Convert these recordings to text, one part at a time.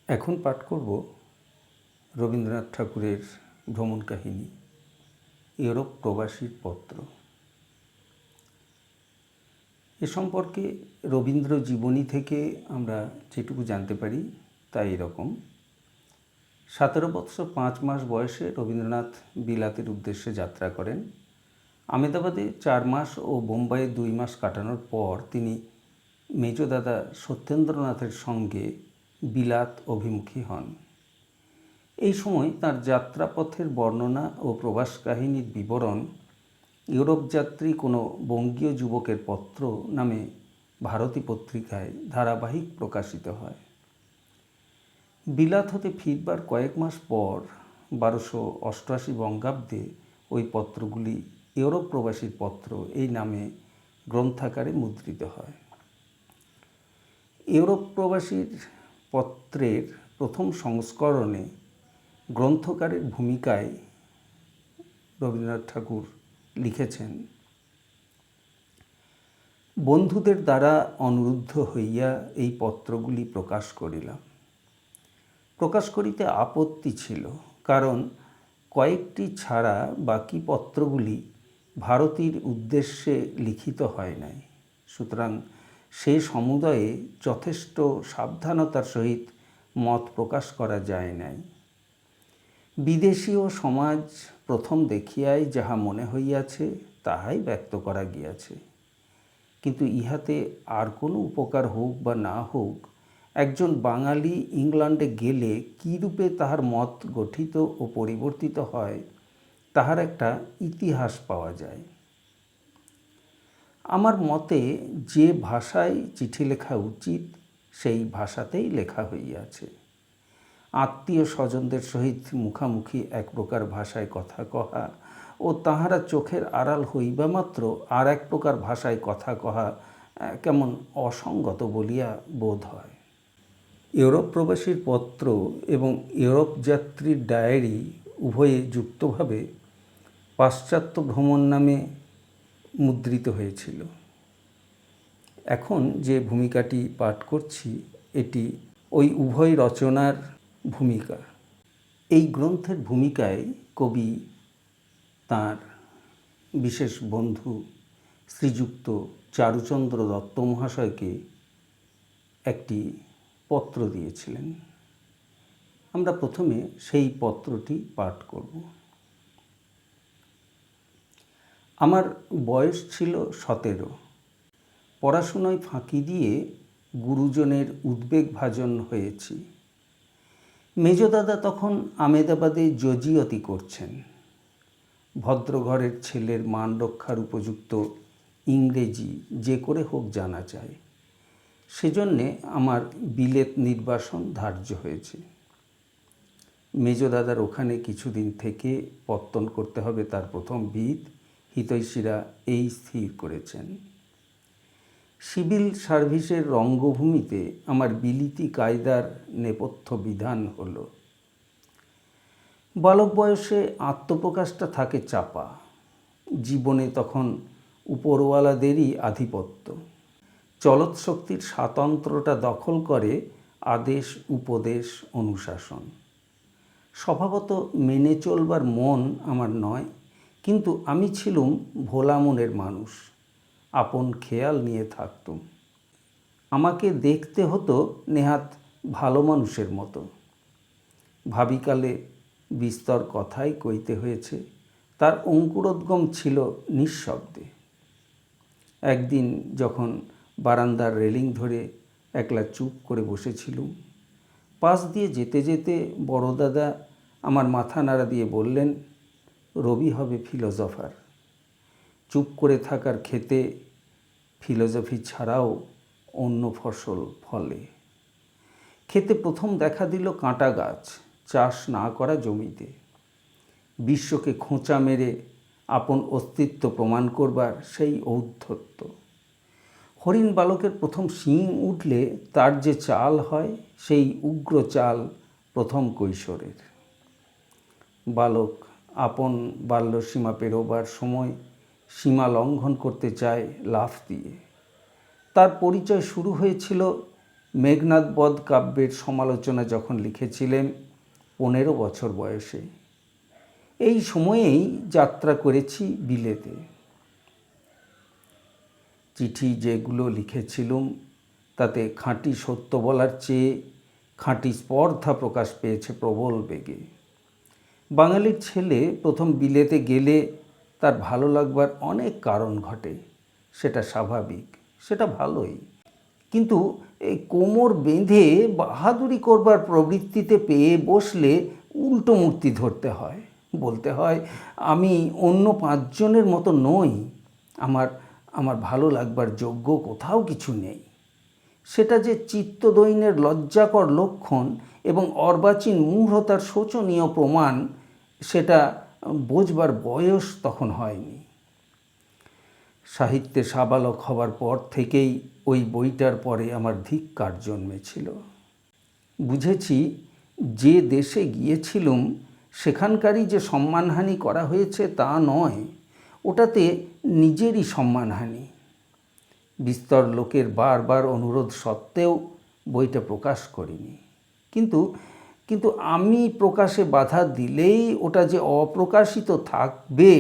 এখন পাঠ করব রবীন্দ্রনাথ ঠাকুরের ভ্রমণ কাহিনী ইউরোপ প্রবাসীর পত্র। এ সম্পর্কে রবীন্দ্র জীবনী থেকে আমরা যেটুকু জানতে পারি তা এরকম। 17 বছর 5 মাস বয়সে রবীন্দ্রনাথ বিলাতের উদ্দেশ্যে যাত্রা করেন। আহমেদাবাদে 4 মাস ও বোম্বাইয়ে 2 মাস কাটানোর পর তিনি মেজদাদা সত্যেন্দ্রনাথের সঙ্গে বিলাত অভিমুখী হন। এই সময় তার যাত্রাপথের বর্ণনা ও প্রবাস কাহিনীর বিবরণ ইউরোপ যাত্রী কোনো বঙ্গীয় যুবকের পত্র নামে ভারতী পত্রিকায় ধারাবাহিক প্রকাশিত হয়। বিলাত হতে ফিরবার কয়েক মাস পর 1288 বঙ্গাব্দে ওই পত্রগুলি ইউরোপ প্রবাসীর পত্র এই নামে গ্রন্থাকারে মুদ্রিত হয়। ইউরোপ প্রবাসীর পত্রের প্রথম সংস্করণে গ্রন্থকারের ভূমিকায় রবীন্দ্রনাথ ঠাকুর লিখেছেন, বন্ধুদের দ্বারা অনুরুদ্ধ হইয়া এই পত্রগুলি প্রকাশ করিলাম। প্রকাশ করিতে আপত্তি ছিল, কারণ কয়েকটি ছাড়া বাকি পত্রগুলি ভারতীর উদ্দেশ্যে লিখিত হয় নাই। সুতরাং সে সমুদয়ে যথেষ্ট সাবধানতার সহিত মত প্রকাশ করা যায় নাই। বিদেশীয় সমাজ প্রথম দেখিয়াই যাহা মনে হইয়াছে তাহাই ব্যক্ত করা গিয়াছে। কিন্তু ইহাতে আর কোনো উপকার হোক বা না হোক, একজন বাঙালি ইংল্যান্ডে গেলে কীরূপে তাহার মত গঠিত ও পরিবর্তিত হয় তাহার একটা ইতিহাস পাওয়া যায়। আমার মতে যে ভাষায় চিঠি লেখা উচিত সেই ভাষাতেই লেখা হইয়াছে। আত্মীয় স্বজনদের সহিত মুখামুখি এক প্রকার ভাষায় কথা কহা ও তাহারা চোখের আড়াল হইবা মাত্র আর এক প্রকার ভাষায় কথা কহা কেমন অসঙ্গত বলিয়া বোধ হয়। ইউরোপ প্রবাসীর পত্র এবং ইউরোপ যাত্রীর ডায়েরি উভয়ে যুক্তভাবে পাশ্চাত্য ভ্রমণ নামে মুদ্রিত হয়েছিল। এখন যে ভূমিকাটি পাঠ করছি এটি ওই উভয় রচনার ভূমিকা। এই গ্রন্থের ভূমিকায় কবি তাঁর বিশেষ বন্ধু শ্রীযুক্ত চারুচন্দ্র দত্ত মহাশয়কে একটি পত্র দিয়েছিলেন। আমরা প্রথমে সেই পত্রটি পাঠ করব। আমার বয়স ছিল 17। পড়াশোনায় ফাঁকি দিয়ে গুরুজনের উদ্বেগভাজন হয়েছি। মেজদাদা তখন আহমেদাবাদে জজিয়তি করছেন। ভদ্রঘরের ছেলের মান রক্ষার উপযুক্ত ইংরেজি যে করে হোক জানা চাই। সেজন্যে আমার বিলেত নির্বাসন ধার্য হয়েছে। মেজদাদার ওখানে কিছুদিন থেকে পত্তন করতে হবে তার প্রথম ভিত হিতৈষীরা এই স্থির করেছেন। সিভিল সার্ভিসের রঙ্গভূমিতে আমার বিলিতি কায়দার নেপথ্য বিধান হলো। বালক বয়সে আত্মপ্রকাশটা থাকে চাপা। জীবনে তখন উপরওয়ালাদেরই আধিপত্য। চলৎ শক্তির স্বাতন্ত্র্যটা দখল করে আদেশ উপদেশ অনুশাসন। স্বভাবত মেনে চলবার মন আমার নয়, কিন্তু আমি ছিলুম ভোলা মনের মানুষ, আপন খেয়াল নিয়ে থাকতুম। আমাকে দেখতে হতো নেহাত ভালো মানুষের মতো। ভাবিকালে বিস্তর কথাই কইতে হয়েছে, তার অঙ্কুরোদ্গম ছিল নিঃশব্দে। একদিন যখন বারান্দার রেলিং ধরে একলা চুপ করে বসেছিলুম, পাশ দিয়ে যেতে যেতে বড়দাদা আমার মাথা নাড়া দিয়ে বললেন, রবি হবে ফিলোজফার। চুপ করে থাকার ক্ষেতে ফিলোজফি ছাড়াও অন্য ফসল ফলে। ক্ষেতে প্রথম দেখা দিল কাঁটা গাছ, চাষ না করা জমিতে। বিশ্বকে খোঁচা মেরে আপন অস্তিত্ব প্রমাণ করবার সেই ঔদ্ধত্য। হরিণ বালকের প্রথম শিং উঠলে তার যে চাল হয় সেই উগ্র চাল প্রথম কৈশোরের। বালক আপন বাল্যসীমা পেরোবার সময় সীমা লঙ্ঘন করতে চায় লাফ দিয়ে। তার পরিচয় শুরু হয়েছিল মেঘনাদ বধ কাব্যের সমালোচনা যখন লিখেছিলেন 15 বছর বয়সে। এই সময়েই যাত্রা করেছি বিলেতে। চিঠি যেগুলো লিখেছিলুম তাতে খাঁটি সত্য বলার চেয়ে খাঁটি স্পর্ধা প্রকাশ পেয়েছে প্রবল বেগে। বাঙালির ছেলে প্রথম বিলেতে গেলে তার ভালো লাগবার অনেক কারণ ঘটে, সেটা স্বাভাবিক, সেটা ভালোই। কিন্তু এই কোমর বেঁধে বাহাদুরি করবার প্রবৃত্তিতে পেয়ে বসলে উল্টো মূর্তি ধরতে হয়, বলতে হয় আমি অন্য 5 জনের মতো নই, আমার ভালো লাগবার যোগ্য কোথাও কিছু নেই। সেটা যে চিত্তদৈন্যের লজ্জাকর লক্ষণ এবং অর্বাচীন মূঢ়তার শোচনীয় প্রমাণ, সেটা বোঝবার বয়স তখন হয়নি। সাহিত্যে সাবালক হবার পর থেকেই ওই বইটার পরে আমার ধিক্কার জন্মেছিল। বুঝেছি যে দেশে গিয়েছিলুম সেখানকারই যে সম্মানহানি করা হয়েছে তা নয়, ওটাতে নিজেরই সম্মানহানি। বিস্তর লোকের বারবার অনুরোধ সত্ত্বেও বইটা প্রকাশ করিনি। কিন্তু আমি প্রকাশে বাধা দিলেই ওটা যে অপ্রকাশিত থাকবে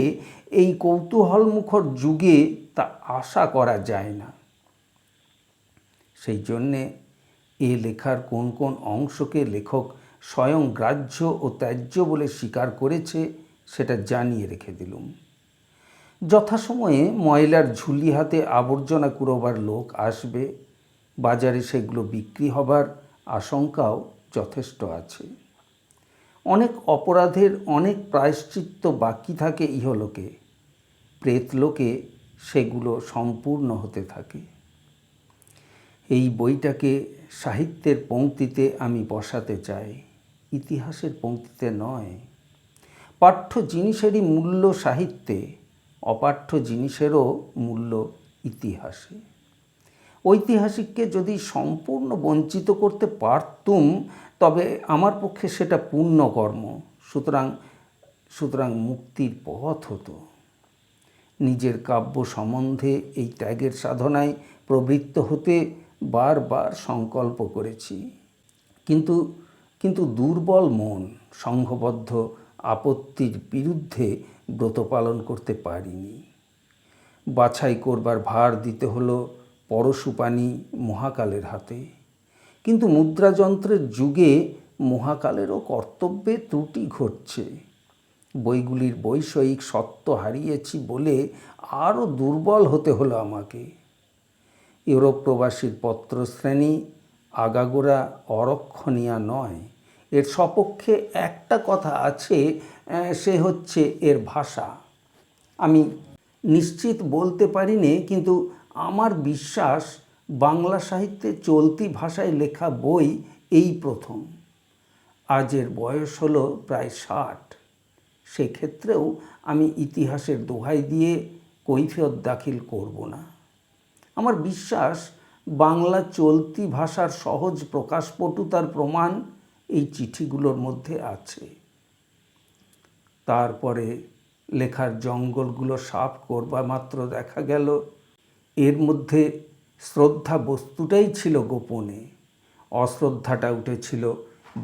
এই কৌতূহলমুখর যুগে তা আশা করা যায় না। সেই জন্যে এ লেখার কোন কোন অংশকে লেখক স্বয়ং গ্রাহ্য ও ত্যায্য বলে স্বীকার করেছে সেটা জানিয়ে রেখে দিলুম। যথাসময়ে ময়লার ঝুলি হাতে আবর্জনা কুড়োবার লোক আসবে, বাজারে সেগুলো বিক্রি হবার আশঙ্কাও যথেষ্ট আছে। অনেক অপরাধের অনেক প্রায়শ্চিত্ত বাকি থাকে ইহলোকে, প্রেতলোকে সেগুলো সম্পূর্ণ হতে থাকে। এই বইটাকে সাহিত্যের পংক্তিতে আমি বসাতে চাই, ইতিহাসের পংক্তিতে নয়। পাঠ্য জিনিসেরই মূল্য সাহিত্যে, অপাঠ্য জিনিসেরও মূল্য ইতিহাসে। ঐতিহাসিককে যদি সম্পূর্ণ বঞ্চিত করতে পারতুম তবে আমার পক্ষে সেটা পুণ্যকর্ম, সুতরাং মুক্তির পথ হতো। নিজের কাব্য সম্বন্ধে এই ত্যাগের সাধনায় প্রবৃত্ত হতে বারবার সংকল্প করেছি, কিন্তু দুর্বল মন সংঘবদ্ধ আপত্তির বিরুদ্ধে ব্রত পালন করতে পারিনি। বাছাই করবার ভার দিতে হলো পরশুপানি মহাকালের হাতে। কিন্তু মুদ্রাযন্ত্রের যুগে মহাকালেরও কর্তব্যে ত্রুটি ঘটছে। বইগুলির বৈষয়িক সত্ত্ব হারিয়েছি বলে আরও দুর্বল হতে হলো আমাকে। ইউরোপ প্রবাসীর পত্রশ্রেণী আগাগোড়া অরক্ষণীয়া নয়। এর সপক্ষে একটা কথা আছে, সে হচ্ছে এর ভাষা। আমি নিশ্চিত বলতে পারি নে, কিন্তু আমার বিশ্বাস বাংলা সাহিত্যে চলতি ভাষায় লেখা বই এই প্রথম। আজ এর বয়স হলো প্রায় 60। সেক্ষেত্রেও আমি ইতিহাসের দোহাই দিয়ে কৈফিয়ত দাখিল করব না। আমার বিশ্বাস বাংলা চলতি ভাষার সহজ প্রকাশপটুতার প্রমাণ এই চিঠিগুলোর মধ্যে আছে। তারপরে লেখার জঙ্গলগুলো সাফ করবা মাত্র দেখা গেল এর মধ্যে শ্রদ্ধা বস্তুটাই ছিল গোপনে, অশ্রদ্ধাটা উঠেছিল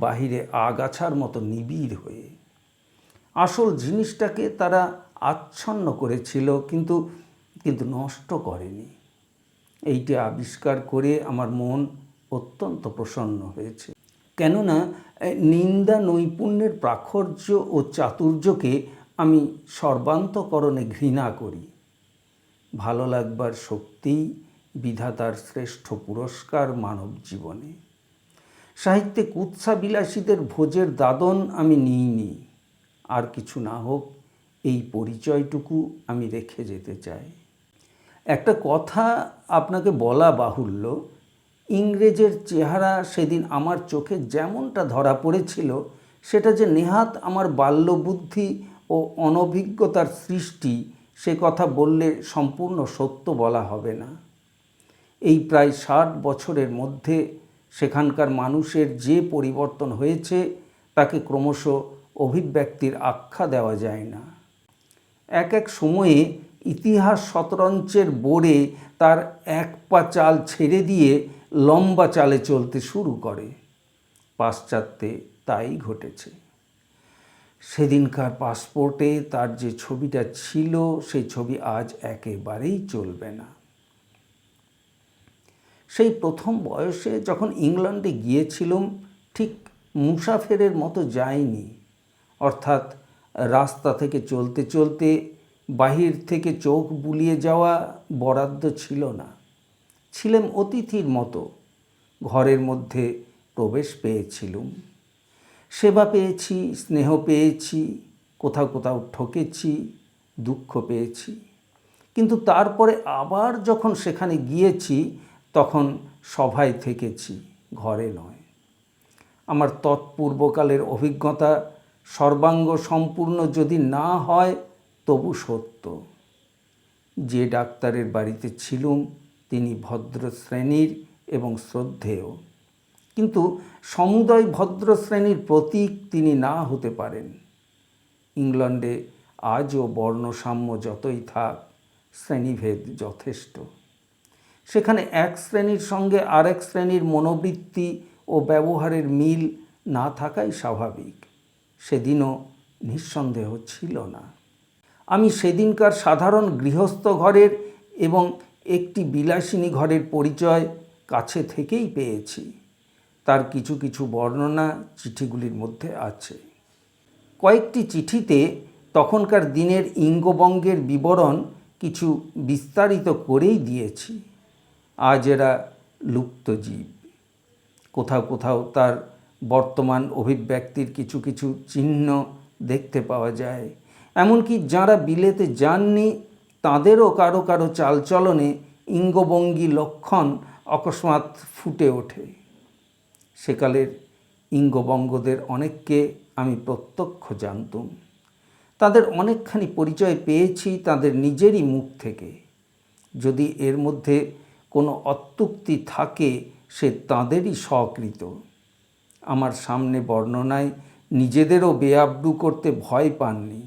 বাহিরে আগাছার মতো নিবিড় হয়ে। আসল জিনিসটাকে তারা আচ্ছন্ন করেছিল, কিন্তু নষ্ট করেনি। এইটা আবিষ্কার করে আমার মন অত্যন্ত প্রসন্ন হয়েছে। কেননা নিন্দা নৈপুণ্যের প্রাখর্য ও চাতুর্যকে আমি সর্বান্তকরণে ঘৃণা করি। ভালো লাগবার শক্তিই বিধাতার শ্রেষ্ঠ পুরস্কার মানব জীবনে। সাহিত্যে কুৎসাবিলাসীদের ভোজের দাদন আমি নিইনি। আর কিছু না হোক এই পরিচয়টুকু আমি রেখে যেতে চাই। একটা কথা আপনাকে বলা বাহুল্য, ইংরেজের চেহারা সেদিন আমার চোখে যেমনটা ধরা পড়েছিল সেটা যে নেহাত আমার বাল্যবুদ্ধি ও অনভিজ্ঞতার সৃষ্টি, সে কথা বললে সম্পূর্ণ সত্য বলা হবে না। এই প্রায় 60 বছরের মধ্যে সেখানকার মানুষের যে পরিবর্তন হয়েছে তাকে ক্রমশ অভিব্যক্তির আখ্যা দেওয়া যায় না। এক সময়ে ইতিহাস শতরঞ্চের বোর্ডে তার এক পা চাল ছেড়ে দিয়ে লম্বা চালে চলতে শুরু করে। পাশ্চাত্যে তাই ঘটেছে। সেদিনকার পাসপোর্টে তার যে ছবিটা ছিল সেই ছবি আজ একেবারেই চলবে না। সেই প্রথম বয়সে যখন ইংল্যান্ডে গিয়েছিলাম, ঠিক মুসাফেরের মতো যাইনি। অর্থাৎ রাস্তা থেকে চলতে চলতে বাহির থেকে চোখ বুলিয়ে যাওয়া বরাদ্দ ছিল না। ছিলাম অতিথির মতো, ঘরের মধ্যে প্রবেশ পেয়েছিলুম। সেবা পেয়েছি, স্নেহ পেয়েছি, কোথাও কোথাও ঠকেছি, দুঃখ পেয়েছি। কিন্তু তারপরে আবার যখন সেখানে গিয়েছি তখন সভায় থেকেছি, ঘরে নয়। আমার তৎপূর্বকালের অভিজ্ঞতা সর্বাঙ্গ সম্পূর্ণ যদি না হয় তবু সত্য। যে ডাক্তারের বাড়িতে ছিলুম তিনি ভদ্র শ্রেণীর এবং শ্রদ্ধেয়, কিন্তু সমুদয় ভদ্র শ্রেণীর প্রতীক তিনি না হতে পারেন। ইংল্যান্ডে আজও বর্ণসাম্য যতই থাক, শ্রেণীভেদ যথেষ্ট। সেখানে এক শ্রেণীর সঙ্গে আরেক শ্রেণীর মনোবৃত্তি ও ব্যবহারের মিল না থাকাই স্বাভাবিক। সেদিনও নিঃসন্দেহ ছিল না। আমি সেদিনকার সাধারণ গৃহস্থ ঘরের এবং একটি বিলাসিনী ঘরের পরিচয় কাছে থেকেই পেয়েছি। তার কিছু কিছু বর্ণনা চিঠিগুলির মধ্যে আছে। কয়েকটি চিঠিতে তখনকার দিনের ইঙ্গবঙ্গের বিবরণ কিছু বিস্তারিত করেই দিয়েছি। আজ এরা লুপ্ত জীব। কোথাও কোথাও তার বর্তমান অভিব্যক্তির কিছু কিছু চিহ্ন দেখতে পাওয়া যায়। এমনকি যাঁরা বিলেতে যাননি তাঁদেরও কারো কারো চালচলনে ইঙ্গবঙ্গী লক্ষণ অকস্মাৎ ফুটে ওঠে। সেকালের ইঙ্গবঙ্গদের অনেককে আমি প্রত্যক্ষ জানতুম। তাদের অনেকখানি পরিচয় পেয়েছি তাদের নিজেরই মুখ থেকে। যদি এর মধ্যে কোনো অত্যুক্তি থাকে সে তাঁদেরই স্বকৃত। আমার সামনে বর্ণনায় নিজেদেরও বেআব্রু করতে ভয় পাননি,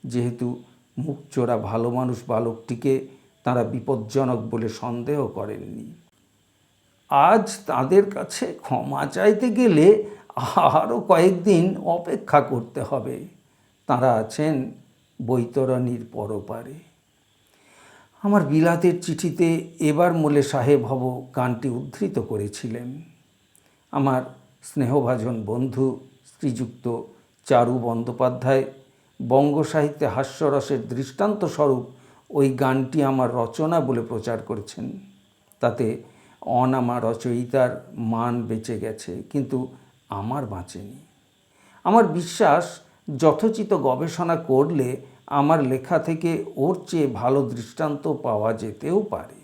যেহেতু মুখচোরা ভালো মানুষ বালকটিকে তাঁরা বিপজ্জনক বলে সন্দেহ করেননি। আজ তাদের কাছে ক্ষমা চাইতে গেলে আরও কয়েকদিন অপেক্ষা করতে হবে। তাঁরা আছেন বৈতরণীর পরপারে। আমার বিলাতের চিঠিতে এবার মোলে সাহেব হব গানটি উদ্ধৃত করেছিলেন। আমার স্নেহভাজন বন্ধু শ্রীযুক্ত চারু বন্দ্যোপাধ্যায় বঙ্গ সাহিত্যে হাস্যরসের দৃষ্টান্তস্বরূপ ওই গানটি আমার রচনা বলে প্রচার করেছেন। তাতে অনামা রচয়িতার মান বেঁচে গেছে, কিন্তু আমার বাঁচেনি। আমার বিশ্বাস যথোচিত গবেষণা করলে আমার লেখা থেকে ওর চেয়ে ভালো দৃষ্টান্ত পাওয়া যেতেও পারে।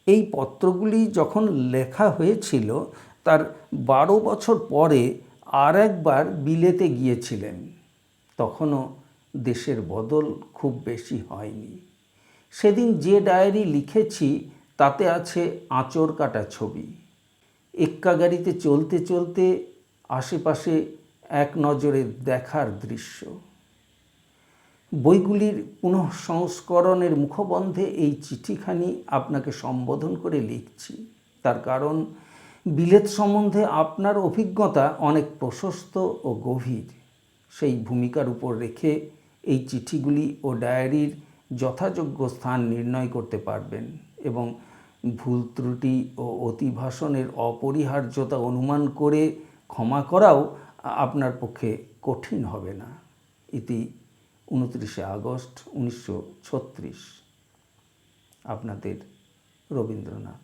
এই পত্রগুলি যখন লেখা হয়েছিল তার 12 বছর পরে আর একবার বিলেতে গিয়েছিলেন। তখনও দেশের বদল খুব বেশি হয়নি। সেদিন যে ডায়েরি লিখেছি তাতে আছে আঁচড় কাটা ছবি। এক্কা গাড়িতে চলতে চলতে আশেপাশে এক নজরে দেখার দৃশ্য। বইগুলির পুনঃসংস্করণের মুখবন্ধে এই চিঠিখানি আপনাকে সম্বোধন করে লিখছি। তার কারণ বিলেত সম্বন্ধে আপনার অভিজ্ঞতা অনেক প্রশস্ত ও গভীর। সেই ভূমিকার উপর রেখে এই চিঠিগুলি ও ডায়েরির যথাযোগ্য স্থান নির্ণয় করতে পারবেন এবং ভুল ত্রুটি ও অতিভাষণের অপরিহার্যতা অনুমান করে ক্ষমা করাও আপনার পক্ষে কঠিন হবে না। ইতি 29 আগস্ট 1936। আপনাদের রবীন্দ্রনাথ।